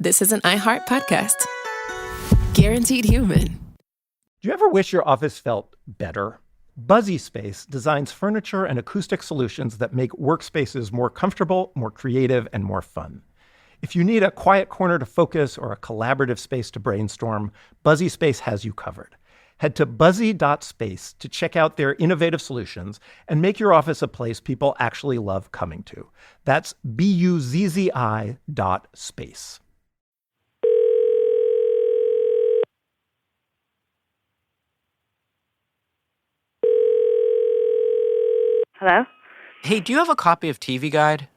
This is an iHeart podcast. Guaranteed human. Do you ever wish your office felt better? Buzzy Space designs furniture and acoustic solutions that make workspaces more comfortable, more creative, and more fun. If you need a quiet corner to focus or a collaborative space to brainstorm, Buzzy Space has you covered. Head to buzzy.space to check out their innovative solutions and make your office a place people actually love coming to. That's BUZZI.space. Hello? Hey, do you have a copy of TV Guide?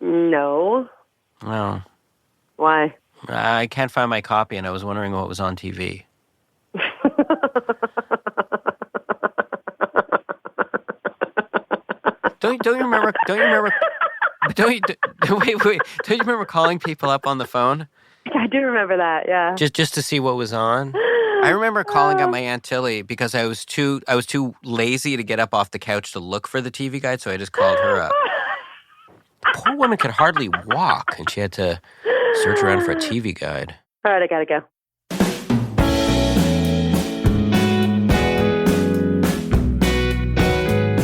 No. No. Why? I can't find my copy, and I was wondering what was on TV. Don't you remember? Wait. Don't you remember calling people up on the phone? I do remember that. Yeah. Just to see what was on. I remember calling up my Aunt Tilly because I was too lazy to get up off the couch to look for the TV Guide, so I just called her up. The poor woman could hardly walk, and she had to search around for a TV Guide. All right, I gotta go.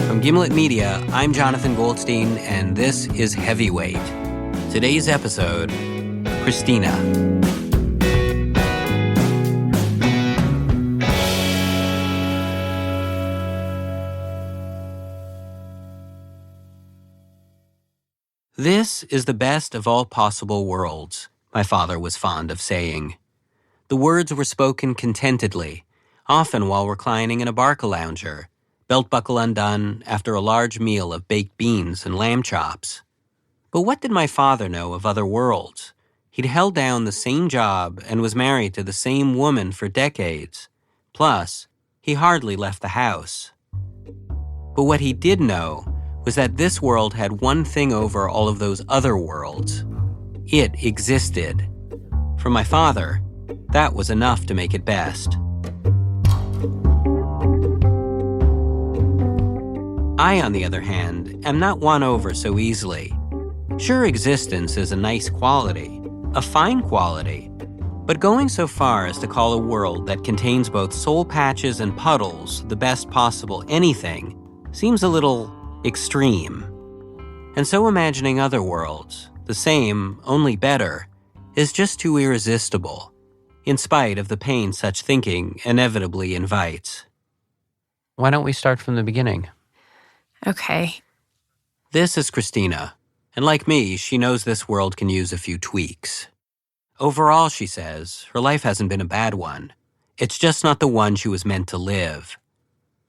From Gimlet Media, I'm Jonathan Goldstein, and this is Heavyweight. Today's episode, Christina. This is the best of all possible worlds, my father was fond of saying. The words were spoken contentedly, often while reclining in a Barca-lounger, belt buckle undone after a large meal of baked beans and lamb chops. But what did my father know of other worlds? He'd held down the same job and was married to the same woman for decades. Plus, he hardly left the house. But what he did know was that this world had one thing over all of those other worlds. It existed. For my father, that was enough to make it best. I, on the other hand, am not won over so easily. Sure, existence is a nice quality, a fine quality, but going so far as to call a world that contains both soul patches and puddles the best possible anything seems a little extreme. And so imagining other worlds, the same, only better, is just too irresistible, in spite of the pain such thinking inevitably invites. Why don't we start from the beginning? Okay. This is Christina, and like me, she knows this world can use a few tweaks. Overall, she says, her life hasn't been a bad one. It's just not the one she was meant to live.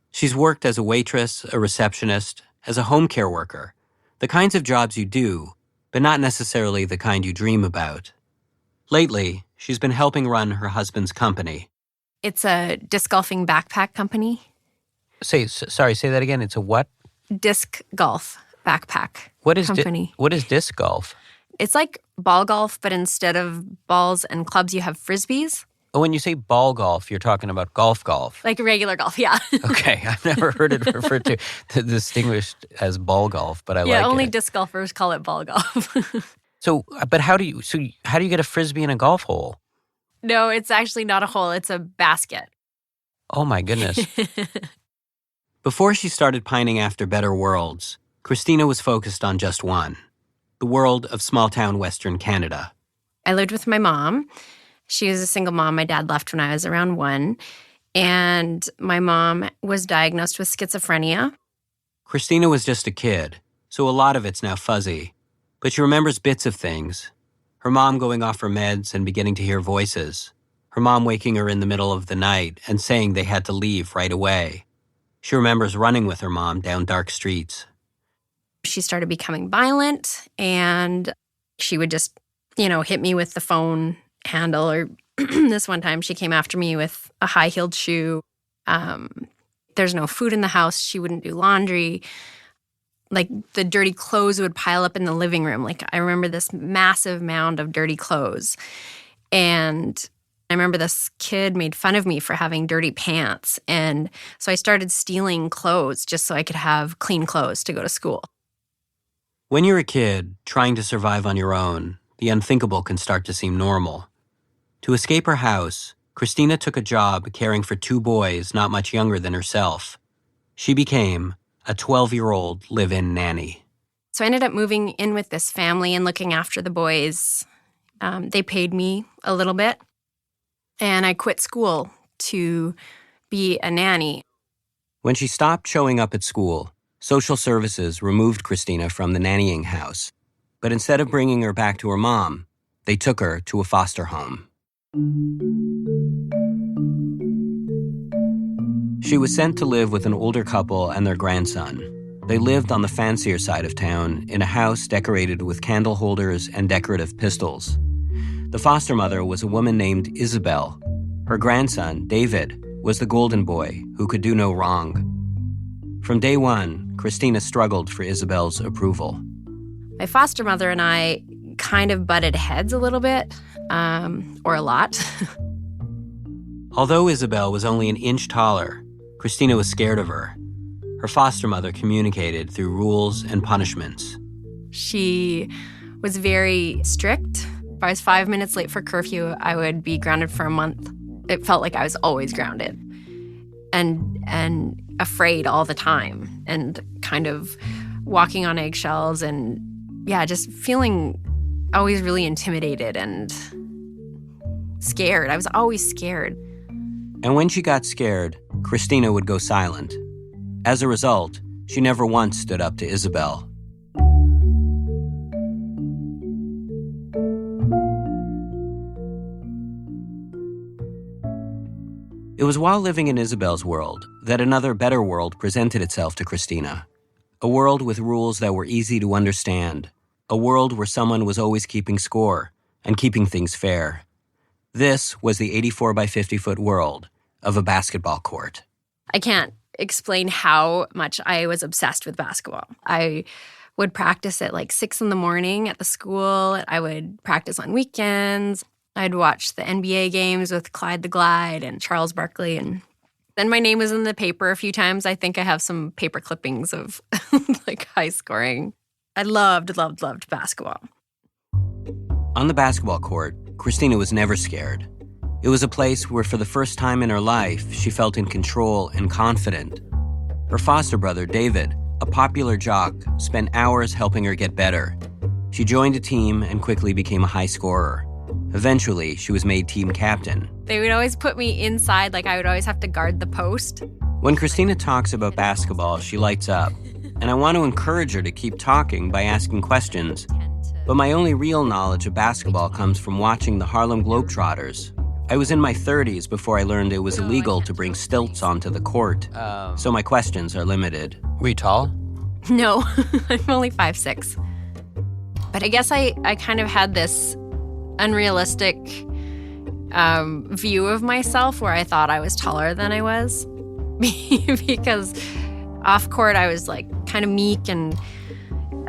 She's worked as a waitress, a receptionist, as a home care worker, the kinds of jobs you do, but not necessarily the kind you dream about. Lately, she's been helping run her husband's company. It's a disc golfing backpack company. Say that again. It's a what? Disc golf backpack What is company. What is disc golf? It's like ball golf, but instead of balls and clubs, you have frisbees. Oh, when you say ball golf, you're talking about golf. Like regular golf, yeah. Okay, I've never heard it referred to distinguished as ball golf, but I like it. Yeah, only disc golfers call it ball golf. So, but how do you get a frisbee in a golf hole? No, it's actually not a hole. It's a basket. Oh my goodness. Before she started pining after better worlds, Christina was focused on just one, the world of small-town Western Canada. I lived with my mom. She was a single mom. My dad left when I was around 1. And my mom was diagnosed with schizophrenia. Christina was just a kid, so a lot of it's now fuzzy. But she remembers bits of things. Her mom going off her meds and beginning to hear voices. Her mom waking her in the middle of the night and saying they had to leave right away. She remembers running with her mom down dark streets. She started becoming violent, and she would just, hit me with the phone handle. Or this one time she came after me with a high-heeled shoe. There's no food in the house. She wouldn't do laundry. Like, the dirty clothes would pile up in the living room. Like, I remember this massive mound of dirty clothes. And I remember this kid made fun of me for having dirty pants. And so I started stealing clothes just so I could have clean clothes to go to school. When you're a kid trying to survive on your own, the unthinkable can start to seem normal. To escape her house, Christina took a job caring for 2 boys not much younger than herself. She became a 12-year-old live-in nanny. So I ended up moving in with this family and looking after the boys. They paid me a little bit, and I quit school to be a nanny. When she stopped showing up at school, social services removed Christina from the nannying house. But instead of bringing her back to her mom, they took her to a foster home. She was sent to live with an older couple and their grandson. They lived on the fancier side of town in a house decorated with candle holders and decorative pistols. The foster mother was a woman named Isabel. Her grandson, David, was the golden boy who could do no wrong. From day one, Christina struggled for Isabel's approval. My foster mother and I kind of butted heads a little bit, or a lot. Although Isabel was only an inch taller, Christina was scared of her. Her foster mother communicated through rules and punishments. She was very strict. If I was 5 minutes late for curfew, I would be grounded for a month. It felt like I was always grounded and afraid all the time and kind of walking on eggshells and, just feeling always really intimidated and scared. I was always scared. And when she got scared, Christina would go silent. As a result, she never once stood up to Isabel. It was while living in Isabel's world that another better world presented itself to Christina. A world with rules that were easy to understand. A world where someone was always keeping score and keeping things fair. This was the 84 by 50-foot world of a basketball court. I can't explain how much I was obsessed with basketball. I would practice at like 6 a.m. at the school. I would practice on weekends. I'd watch the NBA games with Clyde the Glide and Charles Barkley. And then my name was in the paper a few times. I think I have some paper clippings of like high scoring. I loved basketball. On the basketball court, Christina was never scared. It was a place where for the first time in her life, she felt in control and confident. Her foster brother, David, a popular jock, spent hours helping her get better. She joined a team and quickly became a high scorer. Eventually, she was made team captain. They would always put me inside, like I would always have to guard the post. When Christina talks about basketball, she lights up. And I want to encourage her to keep talking by asking questions. But my only real knowledge of basketball comes from watching the Harlem Globetrotters. I was in my 30s before I learned it was illegal to bring stilts onto the court. So my questions are limited. Were you tall? No, I'm only 5'6". But I guess I kind of had this unrealistic view of myself where I thought I was taller than I was. Because off court, I was like kind of meek and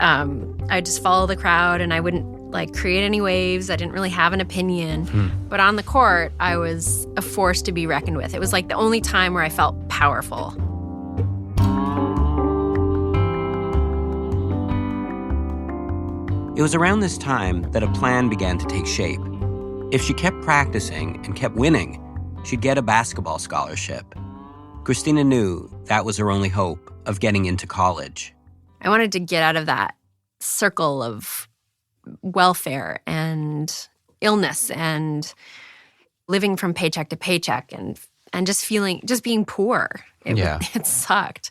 I'd just follow the crowd and I wouldn't like create any waves. I didn't really have an opinion. But on the court, I was a force to be reckoned with. It was like the only time where I felt powerful. It was around this time that a plan began to take shape. If she kept practicing and kept winning, she'd get a basketball scholarship. Christina knew that was her only hope of getting into college. I wanted to get out of that circle of welfare and illness and living from paycheck to paycheck and just being poor. It sucked.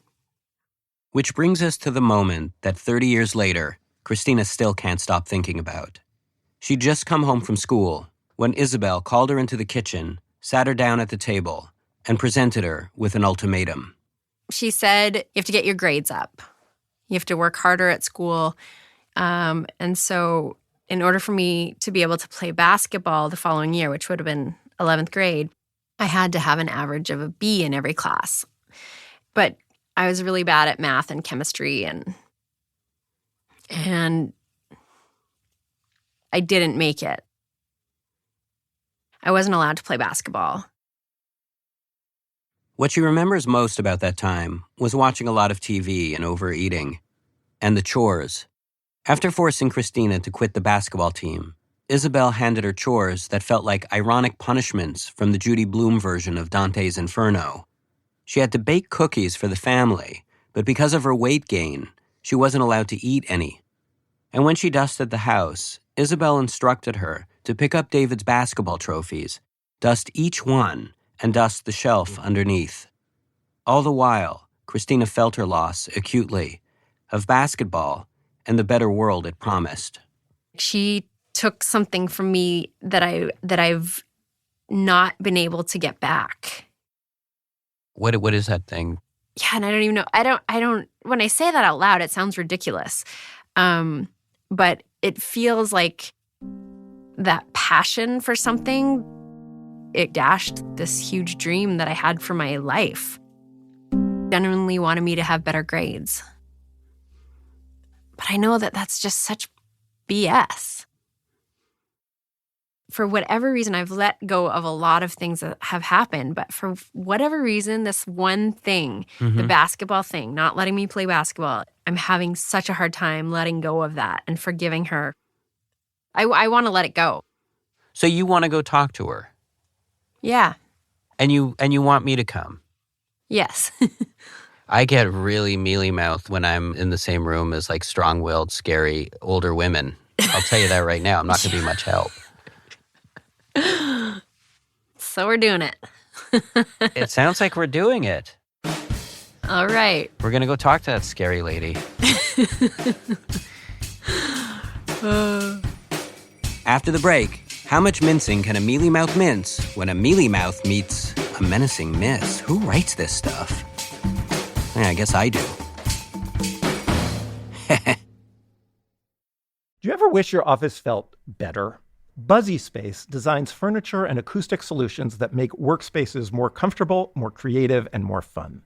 Which brings us to the moment that 30 years later, Christina still can't stop thinking about. She'd just come home from school when Isabel called her into the kitchen, sat her down at the table, and presented her with an ultimatum. She said, you have to get your grades up. You have to work harder at school. And so in order for me to be able to play basketball the following year, which would have been 11th grade, I had to have an average of a B in every class. But I was really bad at math and chemistry, and I didn't make it. I wasn't allowed to play basketball. What she remembers most about that time was watching a lot of TV and overeating, and the chores. After forcing Christina to quit the basketball team, Isabel handed her chores that felt like ironic punishments from the Judy Blume version of Dante's Inferno. She had to bake cookies for the family, but because of her weight gain, she wasn't allowed to eat any. And when she dusted the house, Isabel instructed her to pick up David's basketball trophies, dust each one, and dust the shelf underneath. All the while, Christina felt her loss acutely of basketball and the better world it promised. She took something from me that I've not been able to get back. What is that thing? Yeah, and I don't even know. I don't when I say that out loud, it sounds ridiculous. But it feels like that passion for something, it dashed this huge dream that I had for my life. Genuinely wanted me to have better grades. But I know that that's just such BS. For whatever reason, I've let go of a lot of things that have happened. But for whatever reason, this one thing, the basketball thing, not letting me play basketball, I'm having such a hard time letting go of that and forgiving her. I want to let it go. So you want to go talk to her? Yeah. And you want me to come? Yes. I get really mealy-mouthed when I'm in the same room as like strong-willed, scary, older women. I'll tell you that right now. I'm not going to be much help. So we're doing it. It sounds like we're doing it. All right. We're going to go talk to that scary lady. After the break, how much mincing can a mealy-mouth mince when a mealy-mouth meets a menacing miss? Who writes this stuff? Yeah, I guess I do. Do you ever wish your office felt better? Buzzy Space designs furniture and acoustic solutions that make workspaces more comfortable, more creative, and more fun.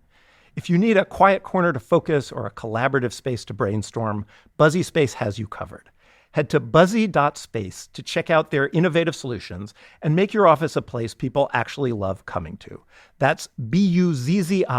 If you need a quiet corner to focus or a collaborative space to brainstorm, Buzzy Space has you covered. Head to buzzy.space to check out their innovative solutions and make your office a place people actually love coming to. That's BUZZI.space.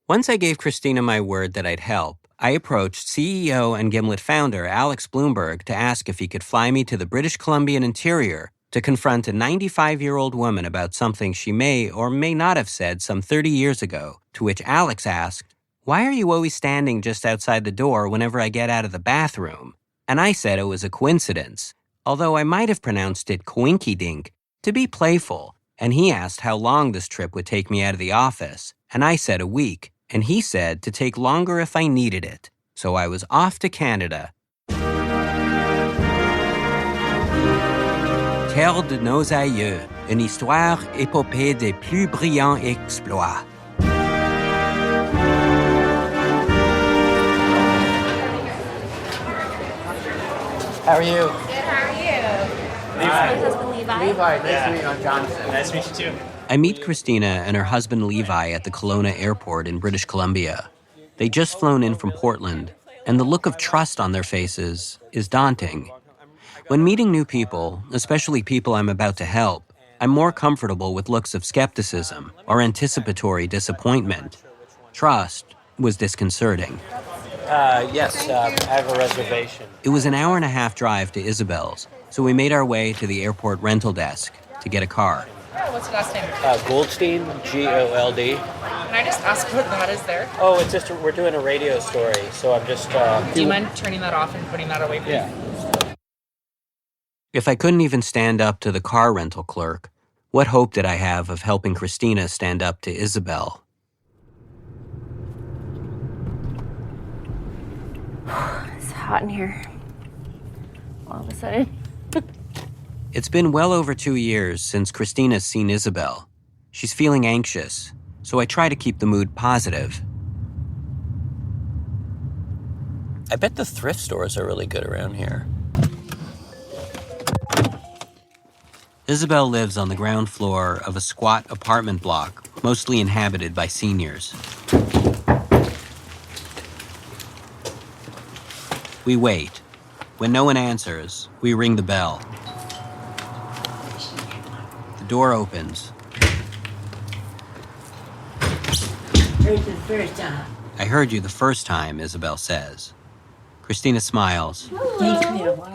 Once I gave Christina my word that I'd help, I approached CEO and Gimlet founder Alex Bloomberg to ask if he could fly me to the British Columbian interior to confront a 95-year-old woman about something she may or may not have said some 30 years ago, to which Alex asked, "Why are you always standing just outside the door whenever I get out of the bathroom?" And I said it was a coincidence, although I might have pronounced it coinky-dink, to be playful. And he asked how long this trip would take me out of the office, and I said a week. And he said to take longer if I needed it. So I was off to Canada. Terre de nos aïeux, une histoire épopée des plus brillants exploits. How are you? Good, how are you? Hi. My husband Levi. Levi, nice to meet you. I'm Jonathan. Nice to meet you too. I meet Christina and her husband Levi at the Kelowna airport in British Columbia. They just flown in from Portland, and the look of trust on their faces is daunting. When meeting new people, especially people I'm about to help, I'm more comfortable with looks of skepticism or anticipatory disappointment. Trust was disconcerting. Yes, I have a reservation. It was an hour-and-a-half drive to Isabel's, so we made our way to the airport rental desk to get a car. What's your last name? Goldstein, G-O-L-D. Can I just ask what that is there? Oh, it's just, we're doing a radio story, so I'm just... Do you mind turning that off and putting that away, please? Yeah. If I couldn't even stand up to the car rental clerk, what hope did I have of helping Christina stand up to Isabel? It's hot in here. All of a sudden. It's been well over 2 years since Christina's seen Isabel. She's feeling anxious, so I try to keep the mood positive. I bet the thrift stores are really good around here. Isabel lives on the ground floor of a squat apartment block, mostly inhabited by seniors. We wait. When no one answers, we ring the bell. The door opens. Heard you the first time. I heard you the first time, Isabel says. Christina smiles.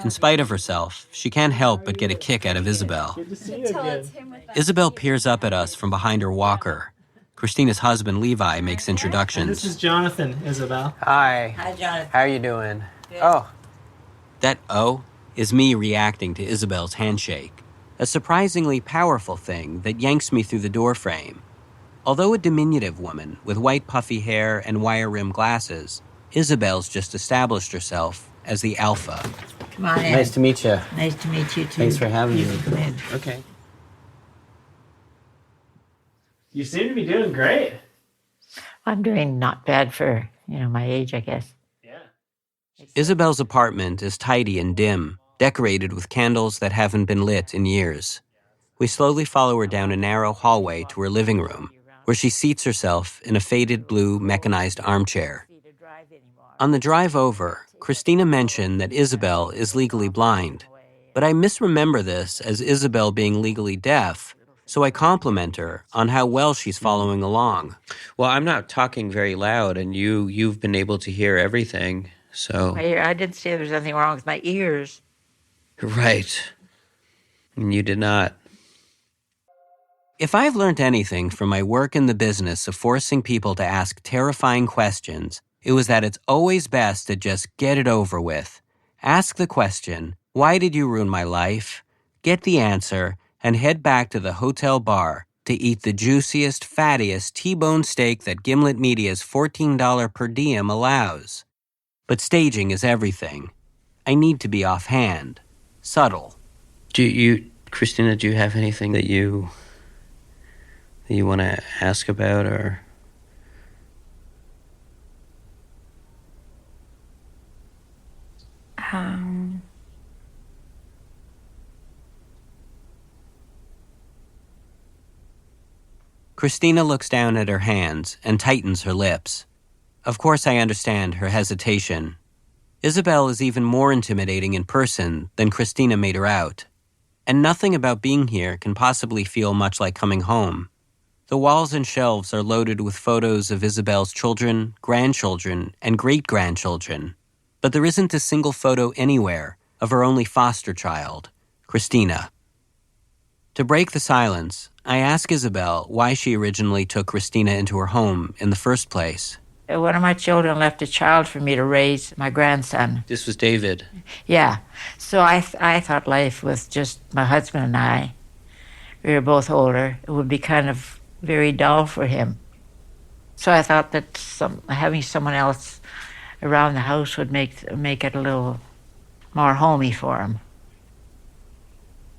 In spite of herself, she can't help but get a kick out of Isabel. Good to see you again. Isabel peers up at us from behind her walker. Christina's husband, Levi, makes This is introductions. Jonathan, Isabel. Hi. Hi, Jonathan. How are you doing? Oh. That "oh" is me reacting to Isabel's handshake, a surprisingly powerful thing that yanks me through the doorframe. Although a diminutive woman with white puffy hair and wire-rimmed glasses, Isabel's just established herself as the alpha. Come on in. Nice to meet you. Nice to meet you, too. Thanks for having You me. can come in. Okay. You seem to be doing great. I'm doing not bad for, my age, I guess. Yeah. Isabel's apartment is tidy and dim, decorated with candles that haven't been lit in years. We slowly follow her down a narrow hallway to her living room, where she seats herself in a faded blue mechanized armchair. On the drive over, Christina mentioned that Isabel is legally blind, but I misremember this as Isabel being legally deaf, so I compliment her on how well she's following along. Well, I'm not talking very loud, and you've been able to hear everything, so... I didn't say there was anything wrong with my ears. Right. And you did not. If I've learned anything from my work in the business of forcing people to ask terrifying questions, it was that it's always best to just get it over with. Ask the question, why did you ruin my life? Get the answer, and head back to the hotel bar to eat the juiciest, fattiest T-bone steak that Gimlet Media's $14 per diem allows. But staging is everything. I need to be offhand, subtle. Christina, do you have anything that you want to ask about, or? Christina looks down at her hands and tightens her lips. Of course, I understand her hesitation. Isabel is even more intimidating in person than Christina made her out. And nothing about being here can possibly feel much like coming home. The walls and shelves are loaded with photos of Isabel's children, grandchildren, and great-grandchildren. But there isn't a single photo anywhere of her only foster child, Christina. To break the silence, I ask Isabel why she originally took Christina into her home in the first place. One of my children left a child for me to raise, my grandson. This was David. Yeah. So I thought life with just my husband and I, we were both older, it would be kind of very dull for him. So I thought that having someone else around the house would make it a little more homey for him.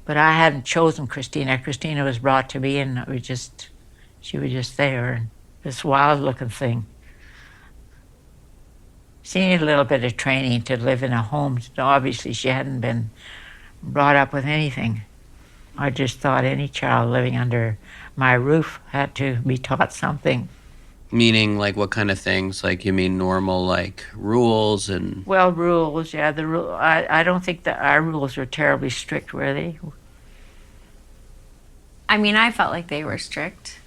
But I hadn't chosen Christina. Christina was brought to me, and she was just there, and this wild-looking thing. She needed a little bit of training to live in a home. Obviously, she hadn't been brought up with anything. I just thought any child living under my roof had to be taught something. Meaning, like, what kind of things? Like, you mean normal, like, rules and... Well, rules, yeah. I don't think that our rules were terribly strict, were they? I mean, I felt like they were strict.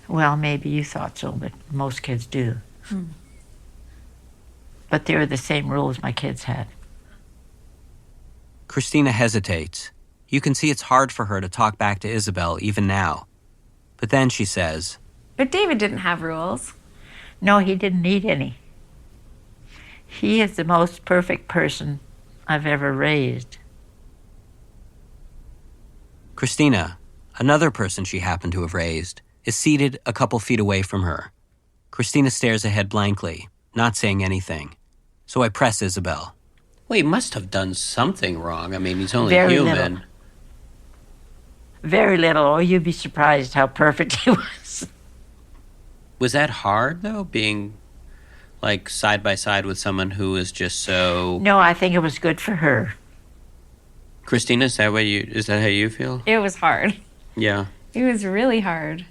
Well, maybe you thought so, but most kids do. But they were the same rules my kids had. Christina hesitates. You can see it's hard for her to talk back to Isabel even now. But then she says... But David didn't have rules. No, he didn't need any. He is the most perfect person I've ever raised. Christina, another person she happened to have raised, is seated a couple feet away from her. Christina stares ahead blankly, not saying anything. So I press Isabel. Well, he must have done something wrong. I mean, he's only Very human. little. Very little. Oh, you'd be surprised how perfect he was. Was that hard, though, being, like, side by side with someone who is just so... No, I think it was good for her. Christina, is that how you feel? It was hard. Yeah. It was really hard.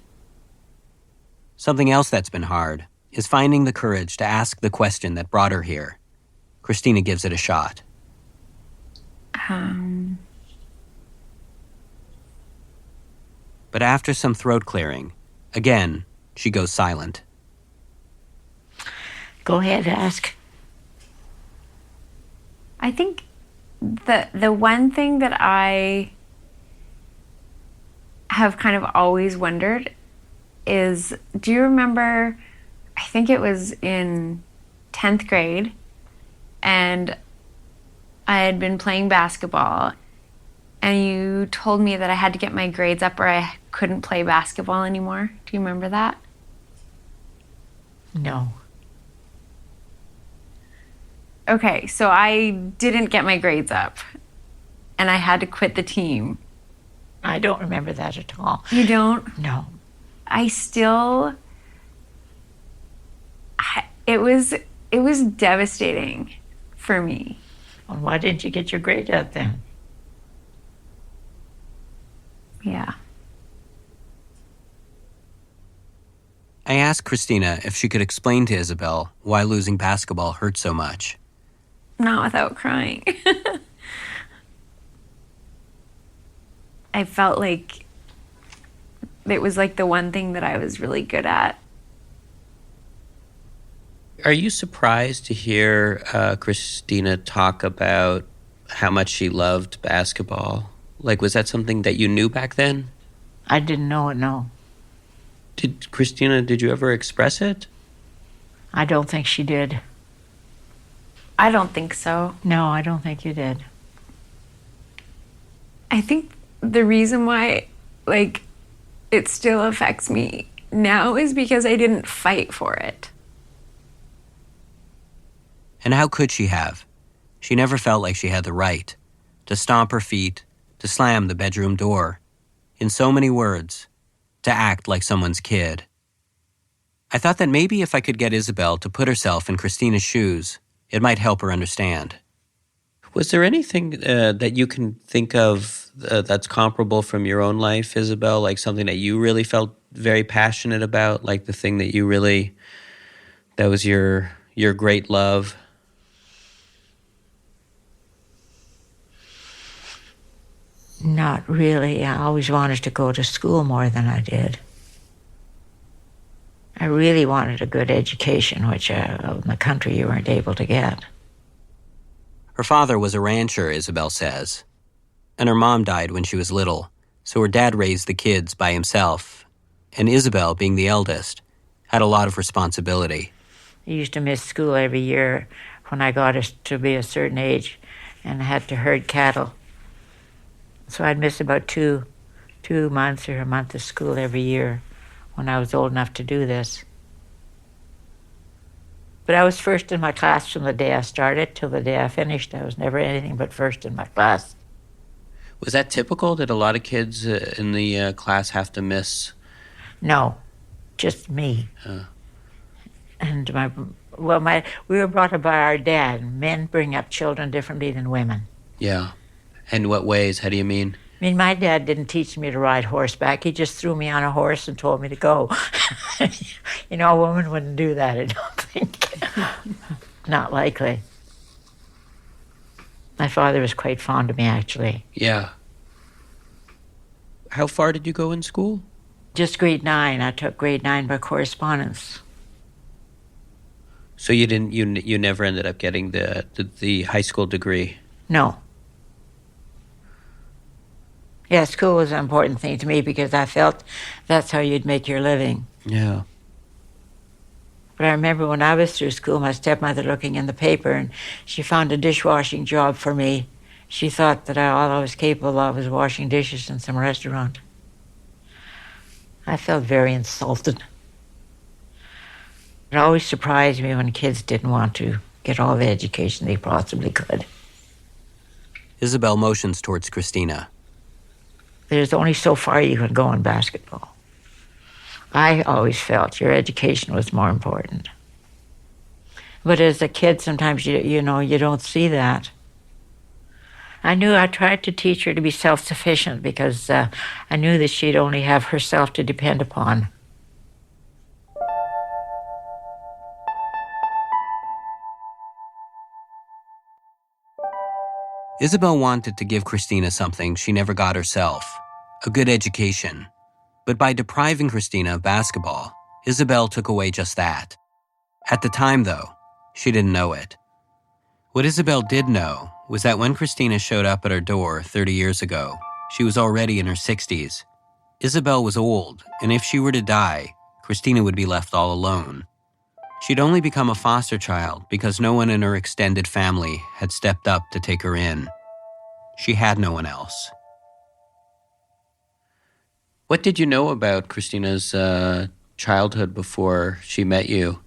Something else that's been hard is finding the courage to ask the question that brought her here. Christina gives it a shot. But after some throat clearing, again, she goes silent. Go ahead, ask. I think the one thing that I have kind of always wondered is, do you remember, I think it was in 10th grade, and I had been playing basketball, and you told me that I had to get my grades up or I couldn't play basketball anymore. Do you remember that? No. Okay, so I didn't get my grades up, and I had to quit the team. I don't remember that at all. You don't? No. It was devastating for me. Well, why didn't you get your grade up then? Yeah. I asked Christina if she could explain to Isabel why losing basketball hurt so much. Not without crying. I felt like it was like the one thing that I was really good at. Are you surprised to hear Christina talk about how much she loved basketball? Like, was that something that you knew back then? I didn't know it, no. Did you ever express it? I don't think she did. I don't think so. No, I don't think you did. I think the reason why, like, it still affects me now is because I didn't fight for it. And how could she have? She never felt like she had the right to stomp her feet, to slam the bedroom door. In so many words, to act like someone's kid. I thought that maybe if I could get Isabel to put herself in Christina's shoes, it might help her understand. Was there anything that you can think of that's comparable from your own life, Isabel? Like something that you really felt very passionate about? Like the thing that you really, that was your great love? Not really. I always wanted to go to school more than I did. I really wanted a good education, which in the country you weren't able to get. Her father was a rancher, Isabel says. And her mom died when she was little, so her dad raised the kids by himself. And Isabel, being the eldest, had a lot of responsibility. I used to miss school every year when I got to be a certain age and had to herd cattle. So I'd miss about two months or a month of school every year when I was old enough to do this. But I was first in my class from the day I started till the day I finished. I was never anything but first in my class. Was that typical? Did a lot of kids in the class have to miss? No, just me. And we were brought up by our dad. Men bring up children differently than women. Yeah. In what ways? How do you mean? I mean, my dad didn't teach me to ride horseback. He just threw me on a horse and told me to go. You know, a woman wouldn't do that, I don't think. Not likely. My father was quite fond of me, actually. Yeah. How far did you go in school? Just grade 9. I took grade 9 by correspondence. So you never ended up getting the high school degree? No. Yeah, school was an important thing to me because I felt that's how you'd make your living. Yeah. But I remember when I was through school, my stepmother looking in the paper, and she found a dishwashing job for me. She thought that all I was capable of was washing dishes in some restaurant. I felt very insulted. It always surprised me when kids didn't want to get all the education they possibly could. Isabel motions towards Christina. There's only so far you can go in basketball. I always felt your education was more important. But as a kid, sometimes you don't see that. I tried to teach her to be self-sufficient because I knew that she'd only have herself to depend upon. Isabel wanted to give Christina something she never got herself, a good education. But by depriving Christina of basketball, Isabel took away just that. At the time, though, she didn't know it. What Isabel did know was that when Christina showed up at her door 30 years ago, she was already in her 60s. Isabel was old, and if she were to die, Christina would be left all alone. She'd only become a foster child because no one in her extended family had stepped up to take her in. She had no one else. What did you know about Christina's childhood before she met you?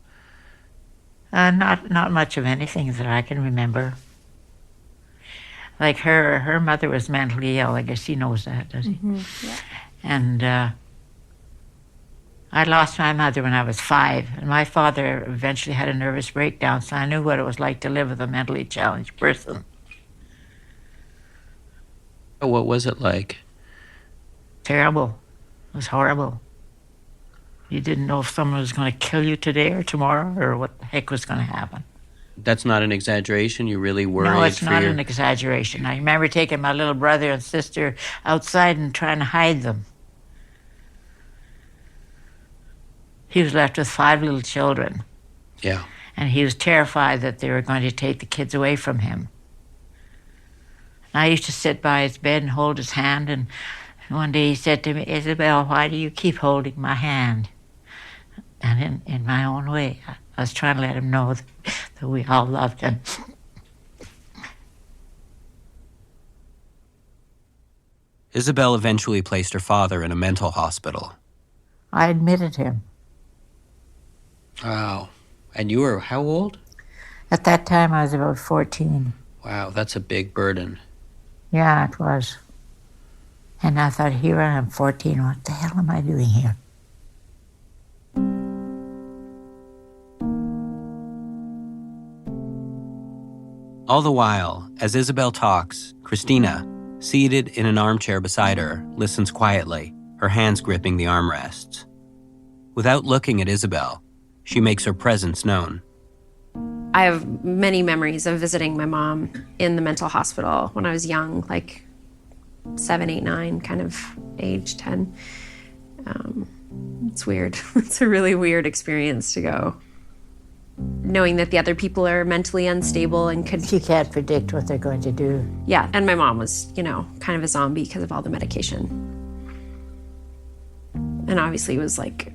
Not much of anything that I can remember. Like her mother was mentally ill. I guess he knows that, does he? Mm-hmm. Yeah. And I lost my mother when I was 5, and my father eventually had a nervous breakdown, so I knew what it was like to live with a mentally challenged person. What was it like? Terrible. It was horrible. You didn't know if someone was going to kill you today or tomorrow or what the heck was going to happen. That's not an exaggeration? You really worried? No, it's not your... an exaggeration. I remember taking my little brother and sister outside and trying to hide them. He was left with 5 little children. Yeah. And he was terrified that they were going to take the kids away from him. And I used to sit by his bed and hold his hand, and one day he said to me, "Isabel, why do you keep holding my hand?" And in my own way, I was trying to let him know that we all loved him. Isabel eventually placed her father in a mental hospital. I admitted him. Wow. And you were how old? At that time, I was about 14. Wow, that's a big burden. Yeah, it was. And I thought, here I am, 14. What the hell am I doing here? All the while, as Isabel talks, Christina, seated in an armchair beside her, listens quietly, her hands gripping the armrests. Without looking at Isabel, she makes her presence known. I have many memories of visiting my mom in the mental hospital when I was young, like 7, 8, 9, kind of age 10. It's weird. It's a really weird experience to go. Knowing that the other people are mentally unstable and could... You can't predict what they're going to do. Yeah, and my mom was, kind of a zombie because of all the medication. And obviously was like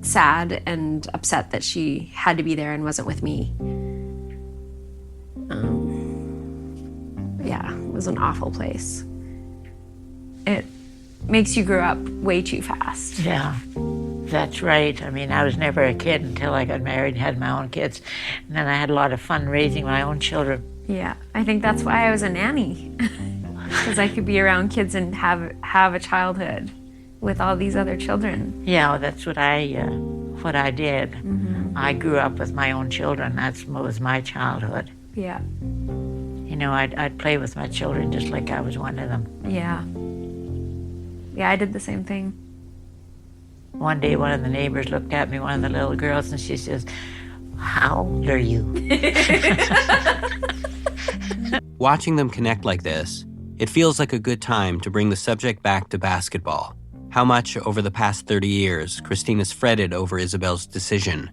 sad and upset that she had to be there and wasn't with me. Yeah, it was an awful place. It makes you grow up way too fast. Yeah, that's right. I mean, I was never a kid until I got married and had my own kids. And then I had a lot of fun raising my own children. Yeah, I think that's why I was a nanny. Because I could be around kids and have a childhood with all these other children. Yeah, well, that's what I did. Mm-hmm. I grew up with my own children. That was my childhood. Yeah. I'd play with my children just like I was one of them. Yeah. Yeah, I did the same thing. One day, one of the neighbors looked at me, one of the little girls, and she says, "How old are you?" Watching them connect like this, it feels like a good time to bring the subject back to basketball. How much over the past 30 years Christina's fretted over Isabel's decision.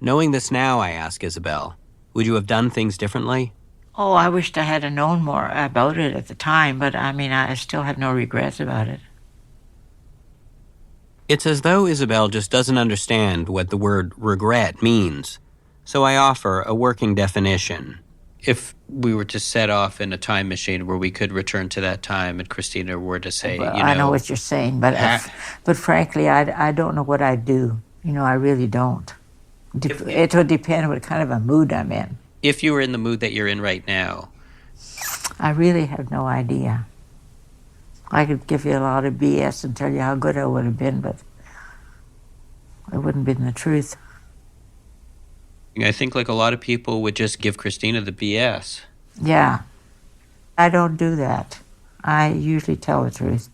Knowing this now, I ask Isabel, would you have done things differently? Oh, I wished I had known more about it at the time, but I still have no regrets about it. It's as though Isabel just doesn't understand what the word regret means. So I offer a working definition. If we were to set off in a time machine where we could return to that time and Christina were to say, well, I know what you're saying, but frankly, I don't know what I'd do. I really don't. It would depend what kind of a mood I'm in. If you were in the mood that you're in right now. I really have no idea. I could give you a lot of BS and tell you how good I would have been, but it wouldn't have been the truth. I think like a lot of people would just give Christina the BS. Yeah. I don't do that. I usually tell the truth.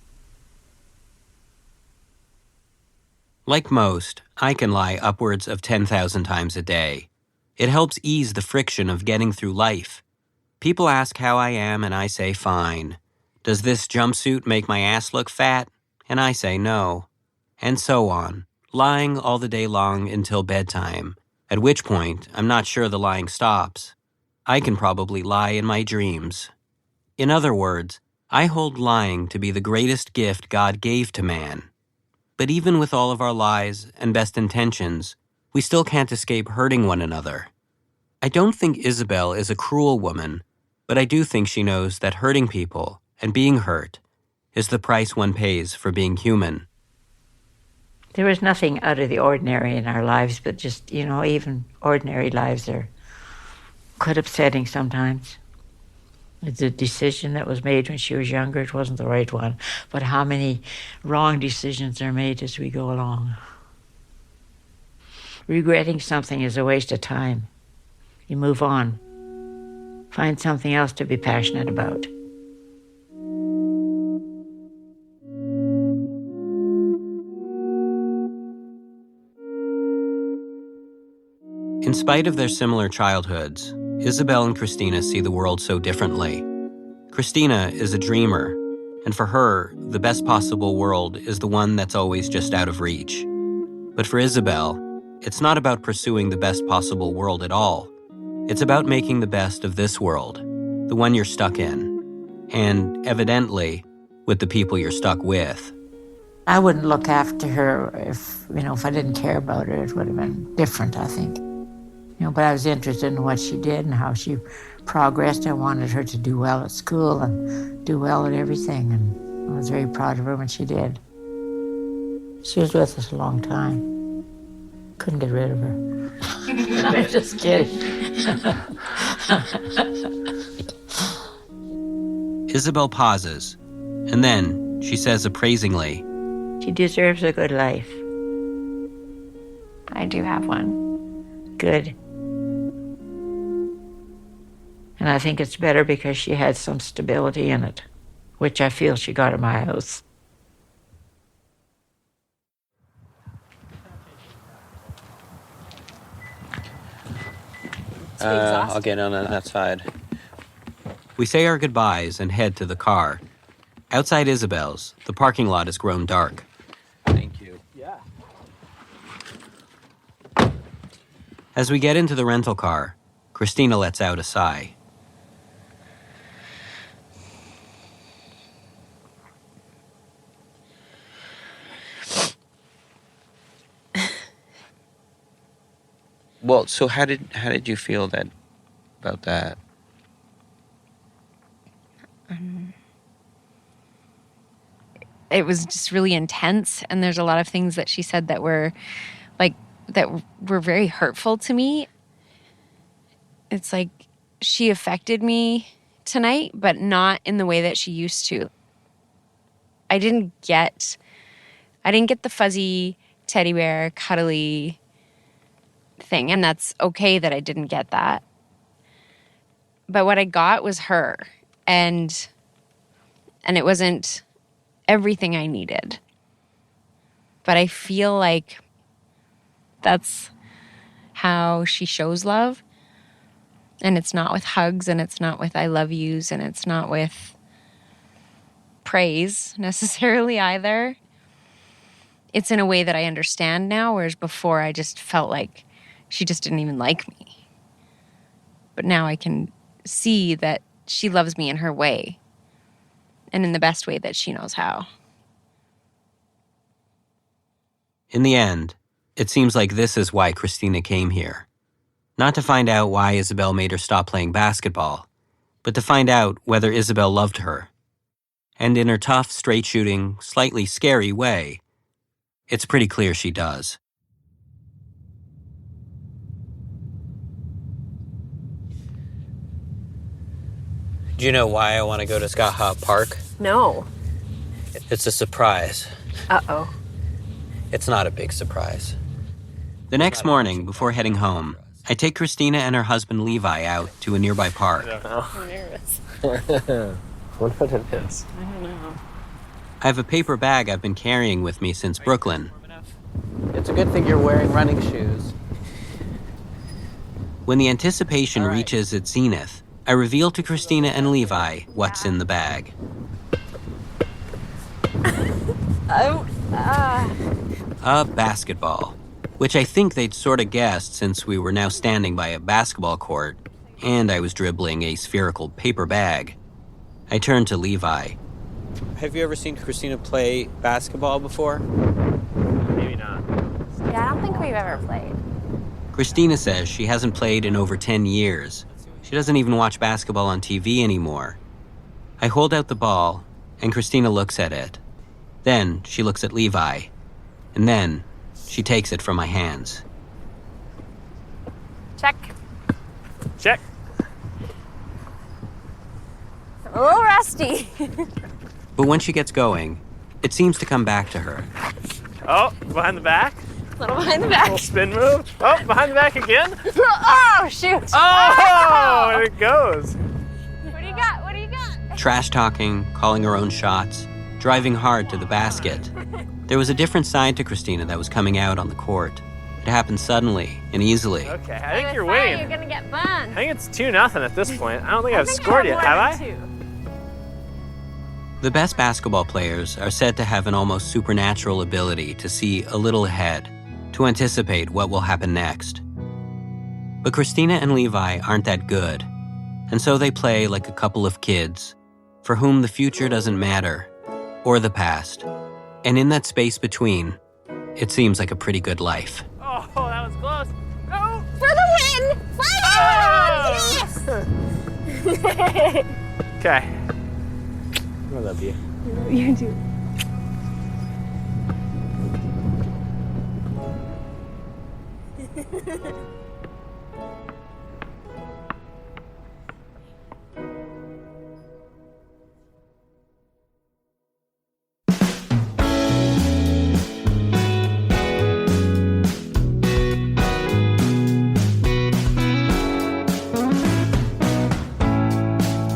Like most, I can lie upwards of 10,000 times a day. It helps ease the friction of getting through life. People ask how I am, and I say fine. Does this jumpsuit make my ass look fat? And I say no. And so on, lying all the day long until bedtime, at which point I'm not sure the lying stops. I can probably lie in my dreams. In other words, I hold lying to be the greatest gift God gave to man. But even with all of our lies and best intentions, we still can't escape hurting one another. I don't think Isabel is a cruel woman, but I do think she knows that hurting people and being hurt is the price one pays for being human. There was nothing out of the ordinary in our lives, but just, even ordinary lives are quite upsetting sometimes. The decision that was made when she was younger, it wasn't the right one. But how many wrong decisions are made as we go along? Regretting something is a waste of time. You move on. Find something else to be passionate about. In spite of their similar childhoods, Isabel and Christina see the world so differently. Christina is a dreamer, and for her, the best possible world is the one that's always just out of reach. But for Isabel, it's not about pursuing the best possible world at all. It's about making the best of this world, the one you're stuck in, and evidently, with the people you're stuck with. I wouldn't look after her if I didn't care about her. It would have been different, I think. But I was interested in what she did and how she progressed. I wanted her to do well at school and do well at everything, and I was very proud of her when she did. She was with us a long time. Couldn't get rid of her. I'm just kidding. Isabel pauses, and then she says appraisingly, She deserves a good life. I do have one. Good. And I think it's better because she had some stability in it, which I feel she got in my house. I'll get on that side. We say our goodbyes and head to the car. Outside Isabel's, the parking lot has grown dark. Thank you. Yeah. As we get into the rental car, Christina lets out a sigh. Well, so how did you feel about that? It was just really intense, and there's a lot of things that she said that were very hurtful to me. It's like she affected me tonight, but not in the way that she used to. I didn't get the fuzzy teddy bear cuddly thing, and that's okay that I didn't get that. But what I got was her, and it wasn't everything I needed. But I feel like that's how she shows love. And it's not with hugs, and it's not with I love yous, and it's not with praise necessarily either. It's in a way that I understand now, whereas before I just felt like she just didn't even like me. But now I can see that she loves me in her way, and in the best way that she knows how. In the end, it seems like this is why Christina came here. Not to find out why Isabel made her stop playing basketball, but to find out whether Isabel loved her. And in her tough, straight-shooting, slightly scary way, it's pretty clear she does. Do you know why I want to go to Scott Hop Park? No. It's a surprise. Uh-oh. It's not a big surprise. The next morning, before heading home, I take Christina and her husband Levi out to a nearby park. I'm nervous. Wonder what it is. I don't know. I have a paper bag I've been carrying with me since Brooklyn. It's a good thing you're wearing running shoes. When the anticipation reaches its zenith, I reveal to Christina and Levi what's in the bag. A basketball, which I think they'd sort of guessed since we were now standing by a basketball court and I was dribbling a spherical paper bag. I turned to Levi. Have you ever seen Christina play basketball before? Maybe not. Yeah, I don't think we've ever played. Christina says she hasn't played in over 10 years. She doesn't even watch basketball on TV anymore. I hold out the ball, and Christina looks at it. Then she looks at Levi. And then she takes it from my hands. Check. Check. A little rusty. But when she gets going, it seems to come back to her. Oh, behind the back. A little behind the back. Little spin move. Oh, behind the back again. Oh, shoot. Oh, and it goes. What do you got? What do you got? Trash talking, calling her own shots, driving hard to the basket. There was a different side to Christina that was coming out on the court. It happened suddenly and easily. Okay, I think you're Sorry, winning. You're gonna get I burned. think it's 2-0 at this point. I don't think I've scored yet, have I? The best basketball players are said to have an almost supernatural ability to see a little ahead, to anticipate what will happen next. But Christina and Levi aren't that good, and so they play like a couple of kids, for whom the future doesn't matter, or the past. And in that space between, it seems like a pretty good life. Oh, that was close. Oh! For the win! Yes! Okay. I love you. You do.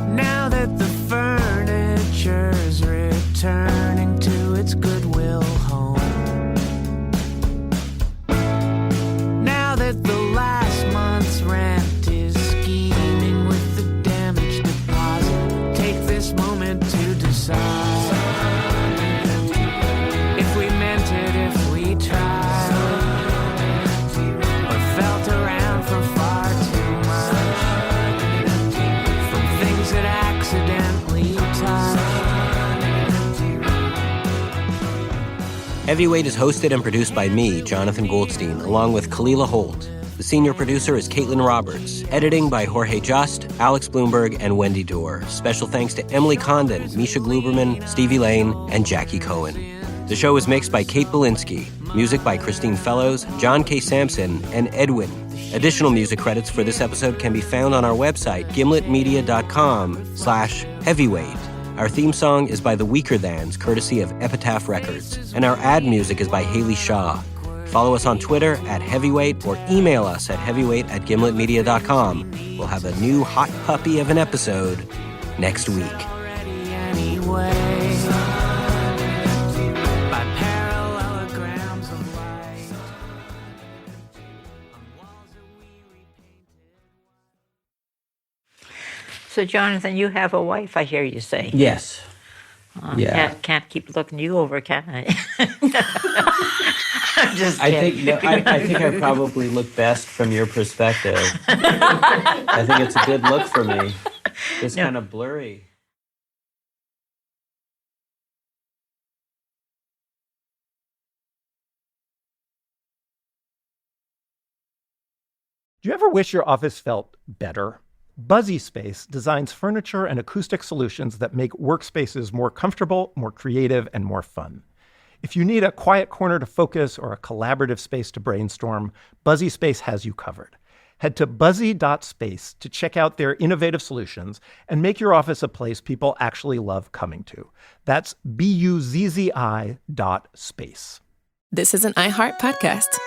Now that the furniture's returning to its goodwill home. Now that the last month's rent is scheming with the damage deposit, take this moment to decide if we meant it, if we tried, or felt around for far too much, from things that accidentally touch. Heavyweight is hosted and produced by me, Jonathan Goldstein, along with Kalila Holt. The senior producer is Caitlin Roberts. Editing by Jorge Just, Alex Bloomberg, and Wendy Dorr. Special thanks to Emily Condon, Misha Gluberman, Stevie Lane, and Jackie Cohen. The show is mixed by Kate Belinsky. Music by Christine Fellows, John K. Sampson, and Edwin. Additional music credits for this episode can be found on our website, gimletmedia.com/heavyweight. Our theme song is by The Weaker Thans, courtesy of Epitaph Records. And our ad music is by Haley Shaw. Follow us on Twitter @heavyweight or email us at heavyweight@gimletmedia.com. We'll have a new hot puppy of an episode next week. Anyway, by parallelograms of light on walls that we repainted. So, Jonathan, you have a wife, I hear you say. Yes. Yeah. Can't keep looking you over, can I? I'm just I kidding. think I probably look best from your perspective. I think it's a good look for me. It's kind of blurry. Do you ever wish your office felt better? Buzzy Space designs furniture and acoustic solutions that make workspaces more comfortable, more creative, and more fun. If you need a quiet corner to focus or a collaborative space to brainstorm, Buzzy Space has you covered. Head to buzzy.space to check out their innovative solutions and make your office a place people actually love coming to. That's BUZZI.space. This is an iHeart podcast.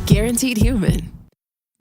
Guaranteed human.